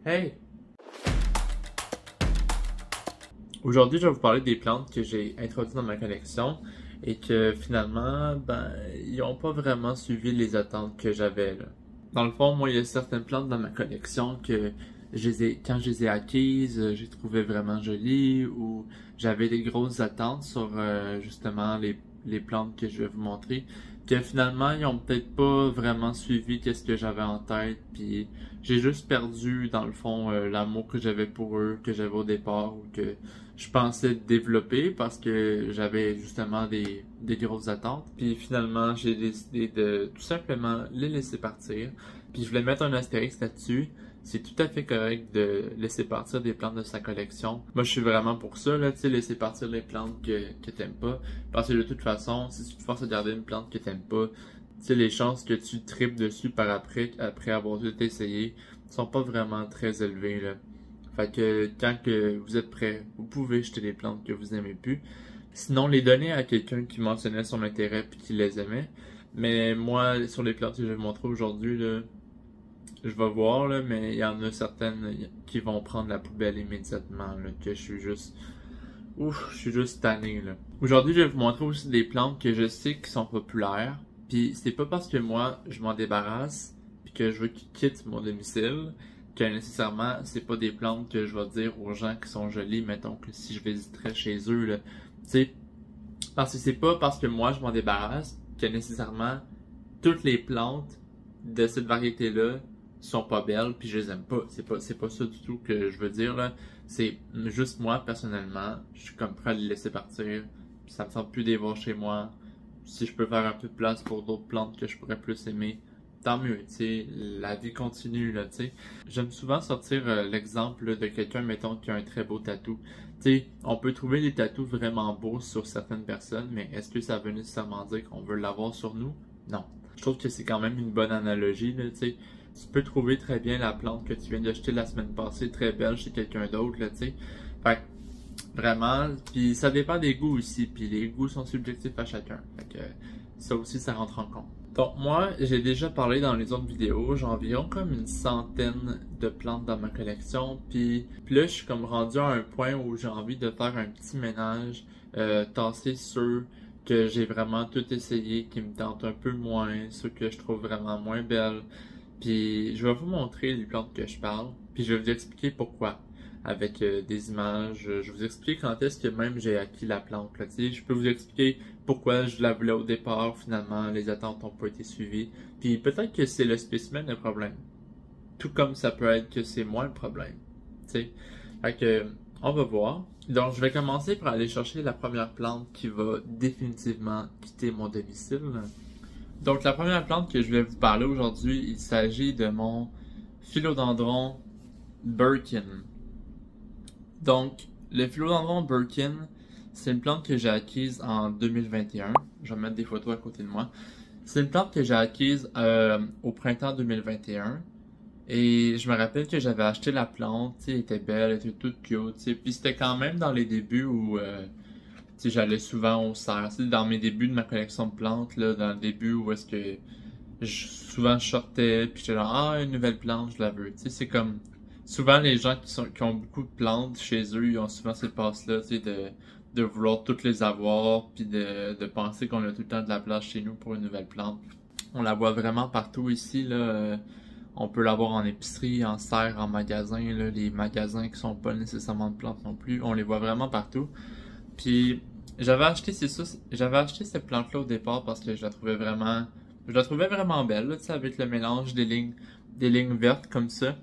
Hey! Aujourd'hui, je vais vous parler des plantes que j'ai introduites dans ma collection et que finalement, ils n'ont pas vraiment suivi les attentes que j'avais là. Dans le fond, moi, il y a certaines plantes dans ma collection que quand je les ai acquises, j'ai trouvé vraiment jolies ou j'avais des grosses attentes sur justement les plantes que je vais vous montrer, que finalement, ils ont peut-être pas vraiment suivi qu'est-ce que j'avais en tête, puis j'ai juste perdu, dans le fond, l'amour que j'avais pour eux, que j'avais au départ, ou que je pensais développer, parce que j'avais justement des grosses attentes. Puis finalement, j'ai décidé de tout simplement les laisser partir. Puis je voulais mettre un astérisque là-dessus. C'est tout à fait correct de laisser partir des plantes de sa collection. Moi, je suis vraiment pour ça, là, tu sais, laisser partir les plantes que t'aimes pas. Parce que de toute façon, si tu te forces à garder une plante que t'aimes pas, tu sais, les chances que tu tripes dessus après avoir tout essayé, sont pas vraiment très élevées, là. Fait que quand que vous êtes prêt, vous pouvez jeter les plantes que vous aimez plus. Sinon, les donner à quelqu'un qui mentionnait son intérêt puis qui les aimait. Mais moi, sur les plantes que je vais vous montrer aujourd'hui, là, je vais voir, là, mais il y en a certaines qui vont prendre la poubelle immédiatement, là, que je suis juste... Ouf, je suis juste tanné, là. Aujourd'hui, je vais vous montrer aussi des plantes que je sais qui sont populaires. Puis c'est pas parce que moi, je m'en débarrasse puis que je veux qu'ils quittent mon domicile que nécessairement, c'est pas des plantes que je vais dire aux gens qui sont jolies, mettons que si je visiterais chez eux, là. Tu sais, parce que c'est pas parce que moi, je m'en débarrasse que nécessairement, toutes les plantes de cette variété-là sont pas belles puis je les aime pas. C'est pas ça du tout que je veux dire, là. C'est juste moi, personnellement, je suis comme prêt à les laisser partir. Ça me semble plus les voir chez moi. Si je peux faire un peu de place pour d'autres plantes que je pourrais plus aimer, tant mieux, tu sais, la vie continue, là, tu sais. J'aime souvent sortir l'exemple là, de quelqu'un, mettons, qui a un très beau tatou. Tu sais, on peut trouver des tatous vraiment beaux sur certaines personnes, mais est-ce que ça veut nécessairement dire qu'on veut l'avoir sur nous? Non. Je trouve que c'est quand même une bonne analogie, là, tu sais. Tu peux trouver très bien la plante que tu viens d'acheter la semaine passée, très belle chez quelqu'un d'autre, là, tu sais. Fait que, vraiment, puis ça dépend des goûts aussi, puis les goûts sont subjectifs à chacun. Fait que, ça aussi, ça rentre en compte. Donc moi, j'ai déjà parlé dans les autres vidéos, j'ai environ comme une centaine de plantes dans ma collection, puis là je suis comme rendu à un point où j'ai envie de faire un petit ménage, tasser ceux que j'ai vraiment tout essayé, qui me tentent un peu moins, ceux que je trouve vraiment moins belles, puis je vais vous montrer les plantes que je parle, puis je vais vous expliquer pourquoi. Avec des images, je vais vous expliquer quand est-ce que même j'ai acquis la plante, là, tu sais, je peux vous expliquer pourquoi je la voulais au départ, finalement, les attentes n'ont pas été suivies, puis peut-être que c'est le spécimen le problème, tout comme ça peut être que c'est moi le problème, tu sais, fait que, on va voir. Donc, je vais commencer par aller chercher la première plante qui va définitivement quitter mon domicile. Donc, la première plante que je vais vous parler aujourd'hui, il s'agit de mon philodendron Birkin. Donc, le philodendron Birkin, c'est une plante que j'ai acquise en 2021. Je vais mettre des photos à côté de moi. C'est une plante que j'ai acquise au printemps 2021. Et je me rappelle que j'avais acheté la plante, tu sais, elle était belle, elle était toute cute, tu sais. Puis c'était quand même dans les débuts où, tu sais, j'allais souvent au cerf. Tu sais, dans mes débuts de ma collection de plantes, là, dans le début où est-ce que souvent je sortais, puis j'étais là, ah, une nouvelle plante, je la veux. Tu sais, c'est comme... Souvent, les gens qui ont beaucoup de plantes chez eux, ils ont souvent cette passe-là, tu sais, de vouloir toutes les avoir, puis de penser qu'on a tout le temps de la place chez nous pour une nouvelle plante. On la voit vraiment partout ici, là. On peut l'avoir en épicerie, en serre, en magasin, là. Les magasins qui sont pas nécessairement de plantes non plus, on les voit vraiment partout. Puis, j'avais acheté cette plante-là au départ parce que je la trouvais vraiment belle, là, tu sais, avec le mélange des lignes vertes comme ça.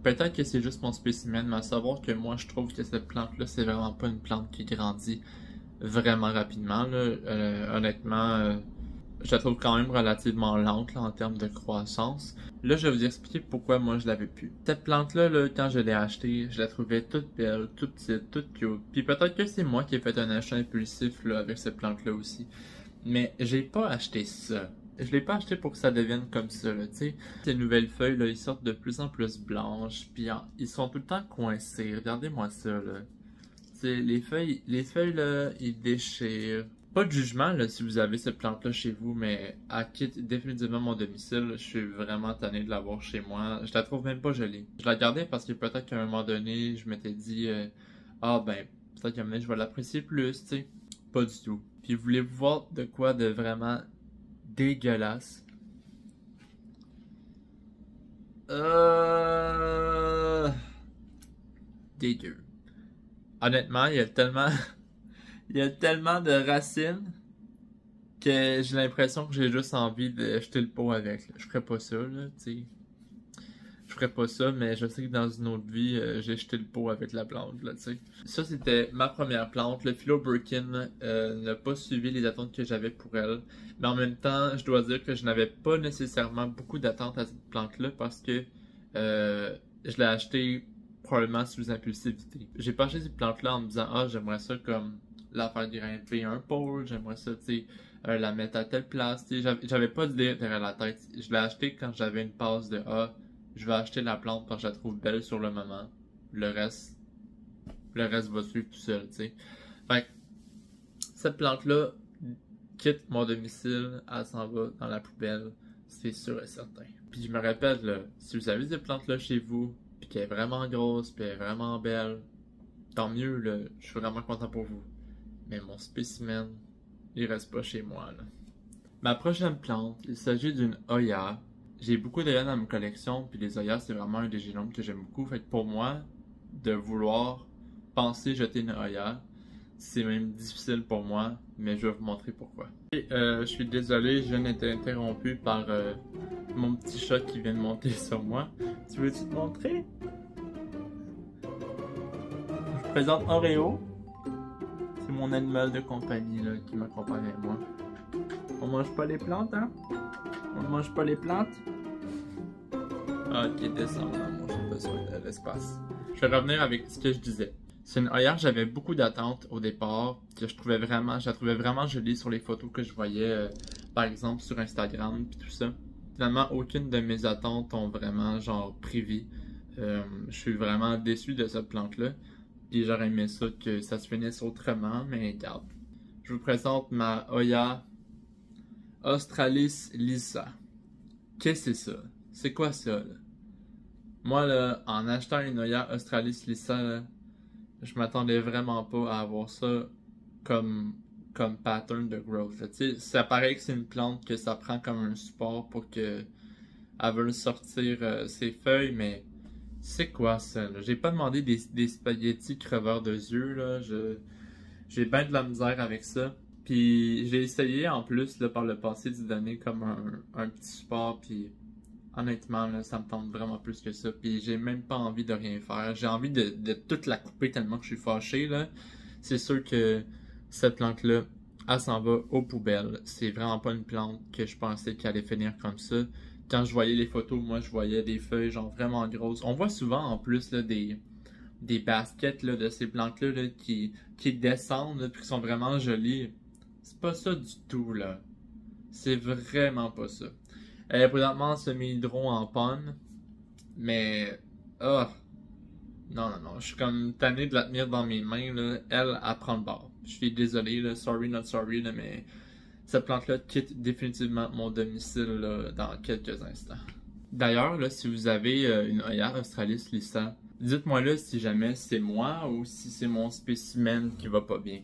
Peut-être que c'est juste mon spécimen, mais à savoir que moi, je trouve que cette plante-là, c'est vraiment pas une plante qui grandit vraiment rapidement, là. Honnêtement, je la trouve quand même relativement lente, là, en termes de croissance. Là, je vais vous expliquer pourquoi moi, je l'avais plus. Cette plante-là, là, quand je l'ai achetée, je la trouvais toute belle, toute petite, toute cute. Puis peut-être que c'est moi qui ai fait un achat impulsif, là, avec cette plante-là aussi. Mais j'ai pas acheté ça. Je l'ai pas acheté pour que ça devienne comme ça, là, tu sais. Ces nouvelles feuilles, là, ils sortent de plus en plus blanches, puis ils sont tout le temps coincés. Regardez-moi ça, là. Tu sais, les feuilles, là, ils déchirent. Pas de jugement là, si vous avez cette plante-là chez vous, mais elle quitte définitivement mon domicile. Je suis vraiment tanné de l'avoir chez moi. Je la trouve même pas jolie. Je la gardais parce que peut-être qu'à un moment donné, je m'étais dit ah ben, peut-être qu'à un moment donné, je vais l'apprécier plus, tu sais. Pas du tout. Puis voulez-vous voir de quoi de vraiment dégueulasse? Dégueu. Honnêtement, il y a tellement il y a tellement de racines que j'ai l'impression que j'ai juste envie de jeter le pot avec, là. Je ferais pas ça, là, tu sais. Je ferais pas ça, mais je sais que dans une autre vie, j'ai jeté le pot avec la plante, là, tu sais. Ça, c'était ma première plante. Le Philo Birkin n'a pas suivi les attentes que j'avais pour elle. Mais en même temps, je dois dire que je n'avais pas nécessairement beaucoup d'attentes à cette plante-là parce que je l'ai achetée probablement sous impulsivité. J'ai pas acheté cette plante-là en me disant ah, j'aimerais ça comme la faire grimper un pôle, j'aimerais ça, tu sais, la mettre à telle place, tu sais, j'avais pas d'idée derrière la tête. Je l'ai acheté quand j'avais une passe de ah, je vais acheter la plante parce que je la trouve belle sur le moment. Le reste va suivre tout seul, tu sais. Fait que, cette plante-là quitte mon domicile, elle s'en va dans la poubelle, c'est sûr et certain. Puis je me répète, là, si vous avez cette plante-là chez vous, puis qu'elle est vraiment grosse, puis elle est vraiment belle, tant mieux, là, je suis vraiment content pour vous. Mais mon spécimen, il reste pas chez moi, là. Ma prochaine plante, il s'agit d'une Hoya. J'ai beaucoup d'Hoya dans ma collection, puis les Hoya, c'est vraiment un des génomes que j'aime beaucoup. Fait que pour moi, de vouloir penser jeter une Hoya, c'est même difficile pour moi, mais je vais vous montrer pourquoi. Et, je suis désolé, je viens d'être interrompu par mon petit chat qui vient de monter sur moi. Tu veux-tu te montrer? Je vous présente Oreo. C'est mon animal de compagnie là, qui m'accompagne avec moi. On mange pas les plantes, hein? On mange pas les plantes? Ok, descends, moi j'ai besoin de l'espace. Je vais revenir avec ce que je disais. C'est une Hoya, j'avais beaucoup d'attentes au départ, que je la trouvais vraiment jolie sur les photos que je voyais, par exemple sur Instagram puis tout ça. Finalement, aucune de mes attentes ont vraiment genre pris vie. Je suis vraiment déçu de cette plante-là. Puis j'aurais aimé ça que ça se finisse autrement, mais regarde. Je vous présente ma Hoya Australis lissa. Qu'est-ce que c'est ça? C'est quoi ça, là? Moi, là, en achetant une Hoya Australis lissa, là, je m'attendais vraiment pas à avoir ça comme pattern de growth. Tu sais, ça paraît que c'est une plante que ça prend comme un support pour que elle veuille sortir ses feuilles, mais c'est quoi ça, là? J'ai pas demandé des spaghettis creveurs de yeux, là. J'ai bien de la misère avec ça. Puis j'ai essayé en plus là, par le passé d'y donner comme un petit support, puis honnêtement là, ça me tente vraiment plus que ça. Puis j'ai même pas envie de rien faire. J'ai envie de toute la couper tellement que je suis fâché là. C'est sûr que cette plante-là, elle s'en va aux poubelles. C'est vraiment pas une plante que je pensais qu'elle allait finir comme ça. Quand je voyais les photos, moi je voyais des feuilles genre vraiment grosses. On voit souvent en plus là, des baskets là, de ces plantes-là là, qui descendent là, puis qui sont vraiment jolies. C'est pas ça du tout, là. C'est vraiment pas ça. Elle est présentement semi-hydro en panne, mais... Oh! Non, non, non. Je suis comme tanné de la tenir dans mes mains, là. Elle prend le bord. Je suis désolé, là. Sorry, not sorry, là, mais... Cette plante-là quitte définitivement mon domicile, là, dans quelques instants. D'ailleurs, là, si vous avez une Hoya Australis lissa, dites-moi là si jamais c'est moi ou si c'est mon spécimen qui va pas bien.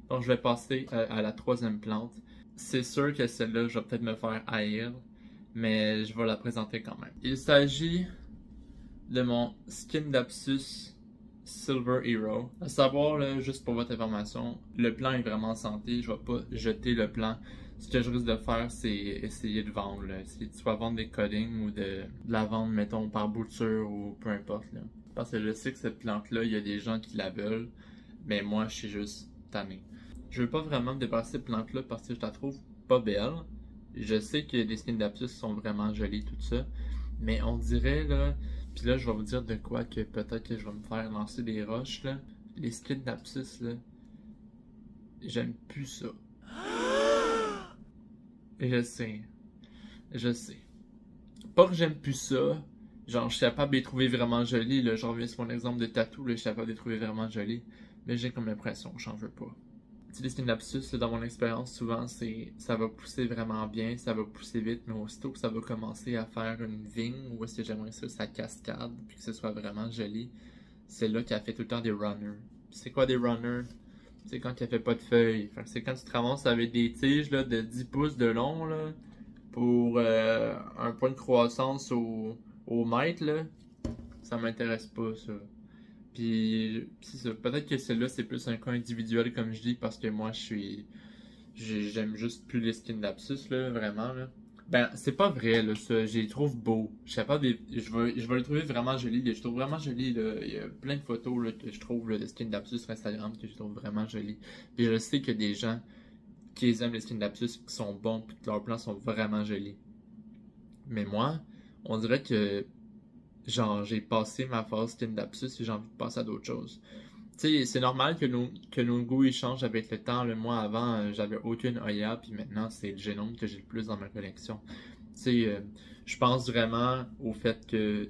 Donc, je vais passer à la troisième plante. C'est sûr que celle-là, je vais peut-être me faire haïr, mais je vais la présenter quand même. Il s'agit de mon Skindapsus Silver Hero. À savoir, là, juste pour votre information, le plant est vraiment en santé. Je vais pas jeter le plant. Ce que je risque de faire, c'est essayer de vendre. Là. Essayer de soit vendre des cuttings ou de la vendre, mettons, par bouture ou peu importe. Là. Parce que je sais que cette plante-là, il y a des gens qui la veulent, mais moi, je suis juste tanné. Je veux pas vraiment me débarrasser de cette plante-là parce que je la trouve pas belle. Je sais que les Skindapsus sont vraiment jolis, tout ça. Mais on dirait, là... Puis là, je vais vous dire de quoi que peut-être que je vais me faire lancer des roches, là. Les Skindapsus, là... J'aime plus ça. Je sais. Je sais. Pas que j'aime plus ça. Genre, je suis capable de les trouver vraiment jolis, là. Je reviens sur mon exemple de tatou, là. Je suis capable de les trouver vraiment jolis. Mais j'ai comme l'impression que j'en veux pas. Tu sais, les Synapsus, là, dans mon expérience, souvent, ça va pousser vraiment bien, ça va pousser vite, mais aussitôt que ça va commencer à faire une vigne, ou est-ce que j'aimerais ça cascade, puis que ce soit vraiment joli, c'est là qu'elle fait tout le temps des runners. C'est quoi des runners? C'est quand elle fait pas de feuilles. Fait que c'est quand tu te ramasses avec des tiges là, de 10 pouces de long là, pour un point de croissance au mètre, là. Ça m'intéresse pas, ça. Puis, c'est ça. Peut-être que celle-là, c'est plus un cas individuel, comme je dis, parce que moi, j'aime juste plus les skin lapsus, là, vraiment, là. Ben, c'est pas vrai, là, ça. Je les trouve beaux. Je sais pas, je vais les trouver vraiment jolis. Je les trouve vraiment jolis, là. Il y a plein de photos, là, que je trouve, là, de skin lapsus sur Instagram que je trouve vraiment jolis. Puis je sais qu'il y a des gens qui aiment les skin lapsus qui sont bons, puis que leurs plans sont vraiment jolis. Mais moi, on dirait que genre, j'ai passé ma phase skin lapsus et j'ai envie de passer à d'autres choses. Tu sais, c'est normal que nos goûts ils changent avec le temps. Le mois avant, j'avais aucune Oya, puis maintenant, c'est le génome que j'ai le plus dans ma collection. Tu sais, je pense vraiment au fait que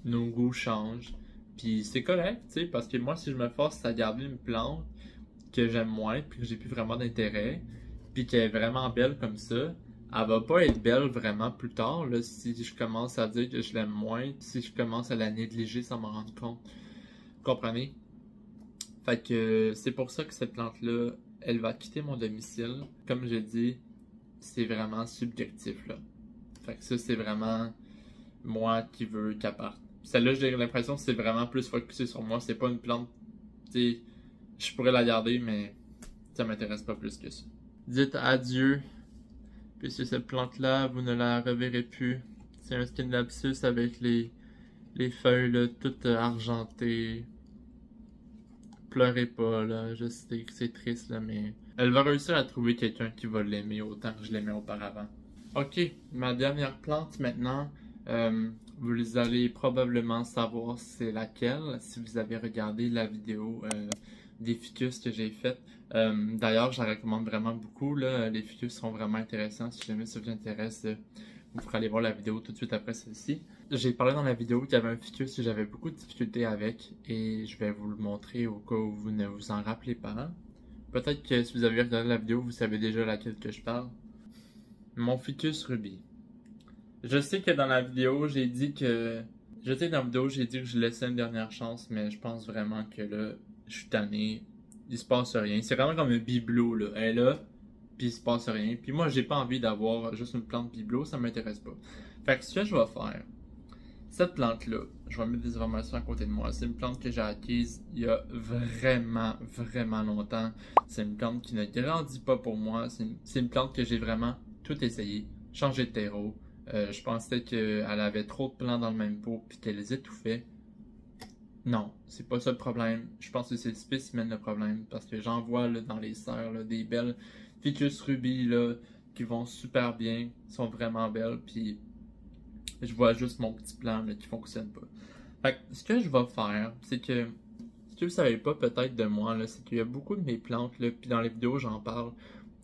nos goûts changent. Puis c'est correct, tu sais, parce que moi, si je me force à garder une plante que j'aime moins, puis que j'ai plus vraiment d'intérêt, puis qu'elle est vraiment belle comme ça, elle va pas être belle vraiment plus tard, là, si je commence à dire que je l'aime moins, si je commence à la négliger sans m'en rendre compte. Vous comprenez? Fait que c'est pour ça que cette plante-là, elle va quitter mon domicile. Comme je dis, c'est vraiment subjectif, là. Fait que ça, c'est vraiment moi qui veux qu'elle parte. Celle-là, j'ai l'impression que c'est vraiment plus focusé sur moi. C'est pas une plante, tu sais, je pourrais la garder, mais ça m'intéresse pas plus que ça. Dites adieu, puisque cette plante-là, vous ne la reverrez plus. C'est un skin lapsus avec les feuilles là, toutes argentées. Pleurez pas, là. Je sais que c'est triste, là, mais elle va réussir à trouver quelqu'un qui va l'aimer autant que je l'aimais auparavant. Ok, ma dernière plante maintenant, vous allez probablement savoir c'est laquelle si vous avez regardé la vidéo des ficus que j'ai faite. D'ailleurs, je la recommande vraiment beaucoup, là. Les ficus sont vraiment intéressants. Si jamais ça vous intéresse, vous pourrez aller voir la vidéo tout de suite après celle-ci. J'ai parlé dans la vidéo qu'il y avait un ficus que j'avais beaucoup de difficultés avec et je vais vous le montrer au cas où vous ne vous en rappelez pas. Peut-être que si vous avez regardé la vidéo, vous savez déjà laquelle que je parle. Mon ficus rubis. Je sais que dans la vidéo, j'ai dit que... Je sais que dans la vidéo, j'ai dit que je laissais une dernière chance, mais je pense vraiment que là, je suis tanné. Il se passe rien. C'est vraiment comme un bibelot, là. Elle est là, puis il se passe rien. Puis moi, j'ai pas envie d'avoir juste une plante bibelot, ça m'intéresse pas. Fait que ce que je vais faire, cette plante-là, je vais mettre des informations à côté de moi. C'est une plante que j'ai acquise il y a vraiment longtemps. C'est une plante qui ne grandit pas pour moi. C'est une plante que j'ai vraiment tout essayé. Changé de terreau. Je pensais qu'elle avait trop de plants dans le même pot puis qu'elle les étouffait. Non, c'est pas ça le problème. Je pense que c'est le spécimen le problème. Parce que j'en vois là, dans les serres là, des belles ficus rubis là, qui vont super bien, sont vraiment belles. Puis je vois juste mon petit plan là, qui fonctionne pas. Fait que ce que je vais faire, c'est que ce que vous savez pas peut-être de moi, là, c'est qu'il y a beaucoup de mes plantes, là, puis dans les vidéos j'en parle,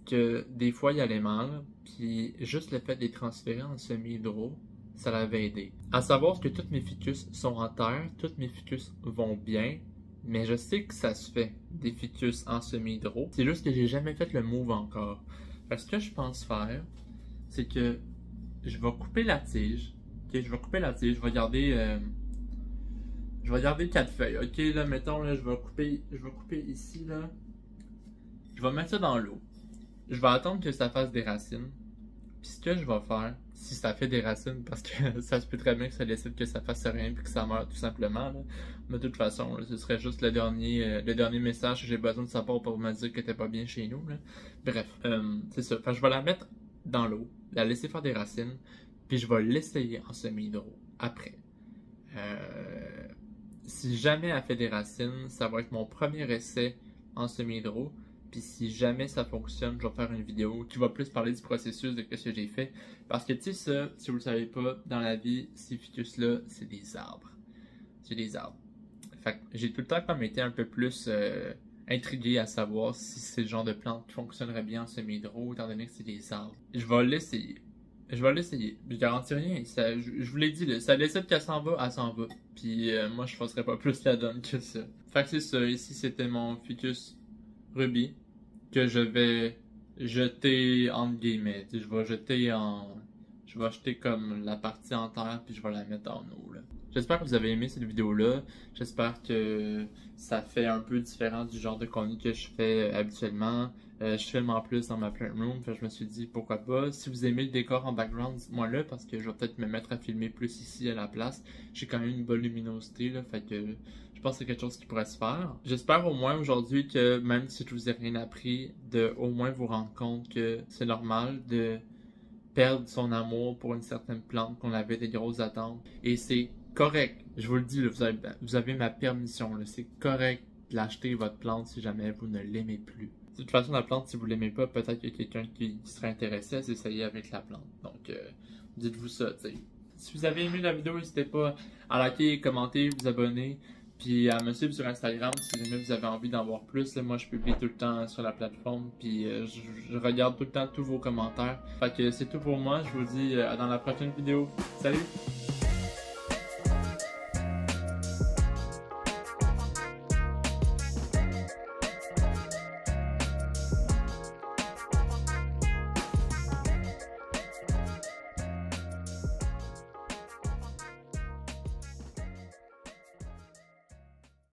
que des fois il allait mal, puis juste le fait de les transférer en semi-hydro, ça l'avait aidé. À savoir que toutes mes ficus sont en terre, toutes mes ficus vont bien, mais je sais que ça se fait des ficus en semi-hydro. C'est juste que j'ai jamais fait le move encore. Fait que ce que je pense faire, c'est que je vais couper la tige. Ok, je vais couper la tige, je vais garder 4 feuilles. Ok, là, mettons, là, je vais couper ici, là. Je vais mettre ça dans l'eau. Je vais attendre que ça fasse des racines. Puis ce que je vais faire, si ça fait des racines, parce que ça se peut très bien que ça décide que ça fasse rien puis que ça meurt tout simplement, là. Mais de toute façon, là, ce serait juste le dernier message que j'ai besoin de savoir pour me dire que t'es pas bien chez nous, là. Bref, c'est ça. Enfin, je vais la mettre dans l'eau, la laisser faire des racines, puis je vais l'essayer en semi-hydro après. Si jamais elle fait des racines, ça va être mon premier essai en semi-hydro. Puis si jamais ça fonctionne, je vais faire une vidéo qui va plus parler du processus de ce que j'ai fait. Parce que tu sais ça, si vous le savez pas, dans la vie, ces ficus-là, c'est des arbres. C'est des arbres. Fait que j'ai tout le temps comme été un peu plus intrigué à savoir si c'est le genre de plante qui fonctionnerait bien en semi-hydro, étant donné que c'est des arbres. Je vais l'essayer. Je vais l'essayer. Je garantis rien. Je vous l'ai dit, là, ça décide qu'elle s'en va, elle s'en va. Puis moi, je forcerai pas plus la donne que ça. Fait que c'est ça. Ici, c'était mon ficus rubis. que je vais jeter entre guillemets. Tu sais, je vais jeter comme la partie en terre puis je vais la mettre en eau là. J'espère que vous avez aimé cette vidéo-là. J'espère que ça fait un peu différent du genre de contenu que je fais habituellement. Je filme en plus dans ma plant room, fait que je me suis dit pourquoi pas. Si vous aimez le décor en background, dites-moi là parce que je vais peut-être me mettre à filmer plus ici à la place. J'ai quand même une bonne luminosité là, fait que je pense que c'est quelque chose qui pourrait se faire. J'espère au moins aujourd'hui que même si je vous ai rien appris, de au moins vous rendre compte que c'est normal de perdre son amour pour une certaine plante qu'on avait des grosses attentes. Et c'est correct, je vous le dis, là, vous avez ma permission, c'est correct d'acheter votre plante si jamais vous ne l'aimez plus. De toute façon, la plante, si vous l'aimez pas, peut-être qu'il y a quelqu'un qui serait intéressé à s'essayer avec la plante. Donc, dites-vous ça, tu sais. Si vous avez aimé la vidéo, n'hésitez pas à liker, commenter, vous abonner, puis à me suivre sur Instagram si jamais vous avez envie d'en voir plus. Là, moi, je publie tout le temps sur la plateforme, puis je regarde tout le temps tous vos commentaires. Fait que c'est tout pour moi. Je vous dis dans la prochaine vidéo. Salut!